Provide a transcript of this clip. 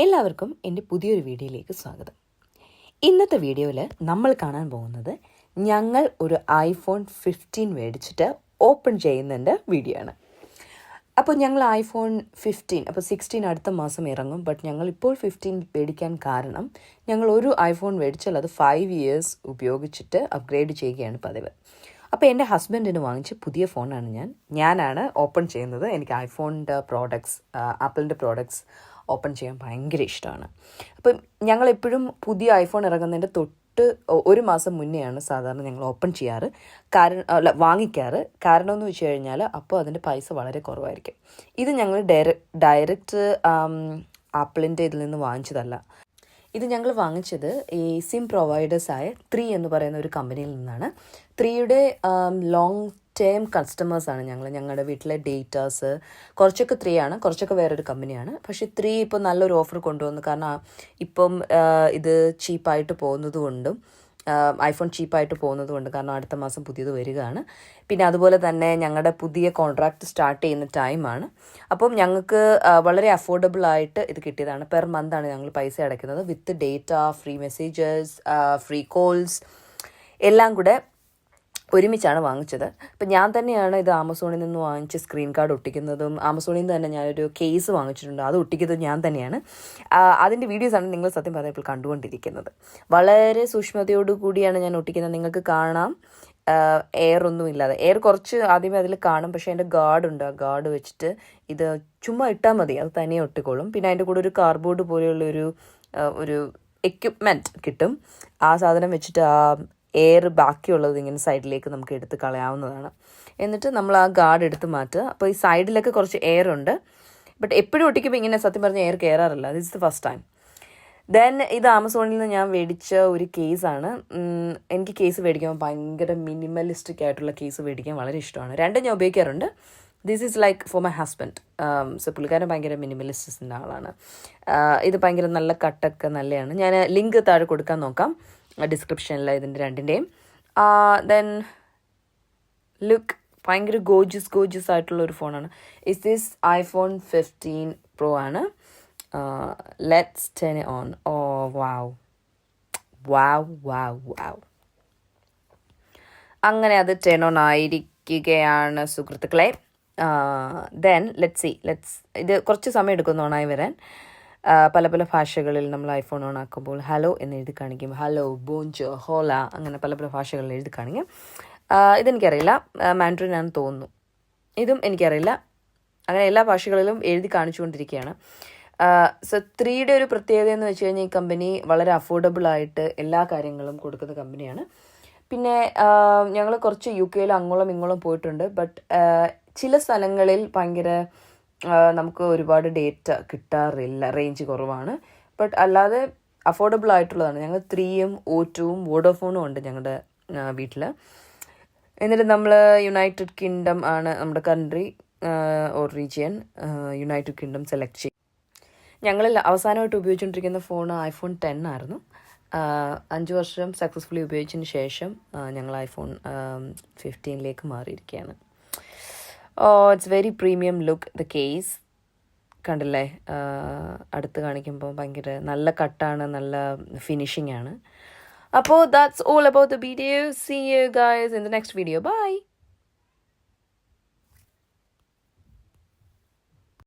എല്ലാവർക്കും എൻ്റെ പുതിയൊരു വീഡിയോയിലേക്ക് സ്വാഗതം. ഇന്നത്തെ വീഡിയോയിൽ നമ്മൾ കാണാൻ പോകുന്നത് ഞങ്ങൾ ഒരു ഐഫോൺ 15 മേടിച്ചിട്ട് ഓപ്പൺ ചെയ്യുന്നതിൻ്റെ വീഡിയോ ആണ്. അപ്പോൾ ഞങ്ങൾ ഐഫോൺ 15, അപ്പോൾ 16 അടുത്ത മാസം ഇറങ്ങും. ബട്ട് ഞങ്ങളിപ്പോൾ 15 മേടിക്കാൻ കാരണം ഞങ്ങൾ ഒരു ഐഫോൺ മേടിച്ചാൽ അത് 5 years ഉപയോഗിച്ചിട്ട് അപ്ഗ്രേഡ് ചെയ്യുകയാണ് പതിവ്. അപ്പോൾ എൻ്റെ ഹസ്ബൻഡിന് വാങ്ങിച്ച പുതിയ ഫോണാണ് ഞാനാണ് ഓപ്പൺ ചെയ്യുന്നത്. എനിക്ക് ഐഫോണിൻ്റെ പ്രോഡക്ട്സ്, ആപ്പിളിൻ്റെ പ്രോഡക്ട്സ് ഓപ്പൺ ചെയ്യാൻ ഭയങ്കര ഇഷ്ടമാണ്. അപ്പം ഞങ്ങളെപ്പോഴും പുതിയ ഐഫോൺ ഇറങ്ങുന്നതിൻ്റെ തൊട്ട് ഒരു മാസം മുന്നെയാണ് സാധാരണ ഞങ്ങൾ ഓപ്പൺ ചെയ്യാറ്, വാങ്ങിക്കാറ്. കാരണം എന്ന് വെച്ച് കഴിഞ്ഞാൽ അപ്പോൾ അതിൻ്റെ പൈസ വളരെ കുറവായിരിക്കും. ഇത് ഞങ്ങൾ ഡയറക്റ്റ് ആപ്പിളിൻ്റെ ഇതിൽ നിന്ന് വാങ്ങിച്ചതല്ല. ഇത് ഞങ്ങൾ വാങ്ങിച്ചത് ഈ സിം പ്രൊവൈഡേഴ്സായ 3 എന്ന് പറയുന്ന ഒരു കമ്പനിയിൽ നിന്നാണ്. 3യുടെ ലോങ് ടേം കസ്റ്റമേഴ്സാണ് ഞങ്ങളുടെ വീട്ടിലെ ഡേറ്റാസ്. കുറച്ചൊക്കെ 3 ആണ്, കുറച്ചൊക്കെ വേറൊരു കമ്പനിയാണ്. പക്ഷേ 3 ഇപ്പോൾ നല്ലൊരു ഓഫർ കൊണ്ടുവന്നു. കാരണം ഇപ്പം ഇത് ചീപ്പായിട്ട് പോകുന്നത് കൊണ്ടും, ഐഫോൺ ചീപ്പായിട്ട് പോകുന്നത് കൊണ്ട്, കാരണം അടുത്ത മാസം പുതിയത് വരികയാണ്. പിന്നെ അതുപോലെ തന്നെ ഞങ്ങളുടെ പുതിയ കോൺട്രാക്റ്റ് സ്റ്റാർട്ട് ചെയ്യുന്ന ടൈമാണ്. അപ്പം ഞങ്ങൾക്ക് വളരെ അഫോർഡബിൾ ആയിട്ട് ഇത് കിട്ടിയതാണ്. പെർ മന്താണ് ഞങ്ങൾ പൈസ അടയ്ക്കുന്നത്. With data, free messages, free calls എല്ലാം കൂടെ ഒരുമിച്ചാണ് വാങ്ങിച്ചത്. അപ്പം ഞാൻ തന്നെയാണ് ഇത് ആമസോണിൽ നിന്ന് വാങ്ങിച്ച് സ്ക്രീൻ കാർഡ് ഒട്ടിക്കുന്നതും, ആമസോണിൽ നിന്ന് തന്നെ ഞാനൊരു കേസ് വാങ്ങിച്ചിട്ടുണ്ട്, അത് ഒട്ടിക്കുന്നതും ഞാൻ തന്നെയാണ്. അതിൻ്റെ വീഡിയോസാണ് നിങ്ങൾ സത്യം പറഞ്ഞപ്പോൾ കണ്ടുകൊണ്ടിരിക്കുന്നത്. വളരെ സൂക്ഷ്മതയോടു കൂടിയാണ് ഞാൻ ഒട്ടിക്കുന്നത്. നിങ്ങൾക്ക് കാണാം, എയർ ഒന്നും ഇല്ലാതെ. എയർ കുറച്ച് ആദ്യമേ അതിൽ കാണും, പക്ഷേ അതിൻ്റെ ഗാർഡുണ്ട്. ആ ഗാർഡ് വെച്ചിട്ട് ഇത് ചുമ്മാ ഇട്ടാൽ മതി, അത് തനിയെ ഒട്ടിക്കോളും. പിന്നെ അതിൻ്റെ കൂടെ ഒരു കാർഡ്ബോർഡ് പോലെയുള്ളൊരു ഒരു എക്യുപ്മെൻറ്റ് കിട്ടും. ആ സാധനം വെച്ചിട്ട് ആ എയർ ബാക്കിയുള്ളത് ഇങ്ങനെ സൈഡിലേക്ക് നമുക്ക് എടുത്ത് കളയാവുന്നതാണ്. എന്നിട്ട് നമ്മൾ ആ ഗാർഡ് എടുത്ത് മാറ്റുക. അപ്പോൾ ഈ സൈഡിലൊക്കെ കുറച്ച് എയർ ഉണ്ട്. ബട്ട് എപ്പോഴും ഒട്ടിക്കുമ്പോൾ ഇങ്ങനെ സത്യം പറഞ്ഞ എയർ കയറാറില്ല. This the first time. Then ഇത് ആമസോണിൽ നിന്ന് ഞാൻ മേടിച്ച ഒരു കേസാണ്. എനിക്ക് കേസ് മേടിക്കുമ്പോൾ ഭയങ്കര മിനിമലിസ്റ്റിക് ആയിട്ടുള്ള കേസ് മേടിക്കാൻ വളരെ ഇഷ്ടമാണ്. രണ്ടും ഞാൻ ഉപയോഗിക്കാറുണ്ട്. This is like for my husband. So പുള്ളിക്കാരൻ ഭയങ്കര മിനിമലിസ്റ്റിൻ്റെ ആളാണ്. ഇത് ഭയങ്കര നല്ല കട്ടൊക്കെ നല്ലതാണ്. ഞാൻ ലിങ്ക് താഴെ കൊടുക്കാൻ നോക്കാം ഡിസ്ക്രിപ്ഷനിൽ ഇതിൻ്റെ രണ്ടിൻ്റെയും. ദെൻ ലുക്ക്, ഭയങ്കര ഗോർജിയസ് ആയിട്ടുള്ള ഒരു ഫോണാണ്. ഇസ് ദിസ് ഐഫോൺ 15 Pro ആണ്. Let's turn it on. Oh wow. അങ്ങനെ അത് ടേൺ ഓൺ ആയിരിക്കുകയാണ് സുഹൃത്തുക്കളെ. ദെൻ ലെറ്റ്സ് ഇത് കുറച്ച് സമയം എടുക്കും ഓണായി വരാൻ. പല പല ഭാഷകളിൽ നമ്മൾ ഐഫോൺ ഓൺ ആക്കുമ്പോൾ ഹലോ എന്ന് എഴുതി കാണിക്കും. ഹലോ, ബോഞ്ചോ, ഹോല, അങ്ങനെ പല പല ഭാഷകളിൽ എഴുതി കാണിക്കും. ഇതെനിക്കറിയില്ല, മാൻഡ്രിൻ ആണെന്ന് തോന്നുന്നു. ഇതും എനിക്കറിയില്ല. അങ്ങനെ എല്ലാ ഭാഷകളിലും എഴുതി കാണിച്ചുകൊണ്ടിരിക്കുകയാണ്. സോ 3യുടെ ഒരു പ്രത്യേകത എന്ന് വെച്ച് കഴിഞ്ഞാൽ ഈ കമ്പനി വളരെ അഫോർഡബിളായിട്ട് എല്ലാ കാര്യങ്ങളും കൊടുക്കുന്ന കമ്പനിയാണ്. പിന്നെ ഞങ്ങൾ കുറച്ച് UK അങ്ങോളം ഇങ്ങോളം പോയിട്ടുണ്ട്. ബട്ട് ചില സ്ഥലങ്ങളിൽ ഭയങ്കര നമുക്ക് ഒരുപാട് ഡേറ്റ കിട്ടാറില്ല, റേഞ്ച് കുറവാണ്. ബട്ട് അല്ലാതെ അഫോർഡബിൾ ആയിട്ടുള്ളതാണ്. ഞങ്ങൾ 3യും O2വും വോഡോഫോണും ഉണ്ട് ഞങ്ങളുടെ വീട്ടിൽ. എന്നിട്ട് നമ്മൾ യുണൈറ്റഡ് കിങ്ഡം ആണ് നമ്മുടെ country or region. United kingdom select ചെയ്യും. ഞങ്ങളിൽ അവസാനമായിട്ട് ഉപയോഗിച്ചുകൊണ്ടിരിക്കുന്ന ഫോൺ ഐഫോൺ 10 ആയിരുന്നു. 5 വർഷം സക്സസ്ഫുള്ളി ഉപയോഗിച്ചതിന് ശേഷം ഞങ്ങൾ ഐഫോൺ 15 മാറിയിരിക്കുകയാണ്. It's very premium look. The case കണ്ടില്ലേ, അടുത്ത് കാണിക്കുമ്പോൾ ഭയങ്കര നല്ല കട്ടാണ്, നല്ല ഫിനിഷിംഗ് ആണ്. അപ്പോൾ that's all about the video. See you guys in the next video. By.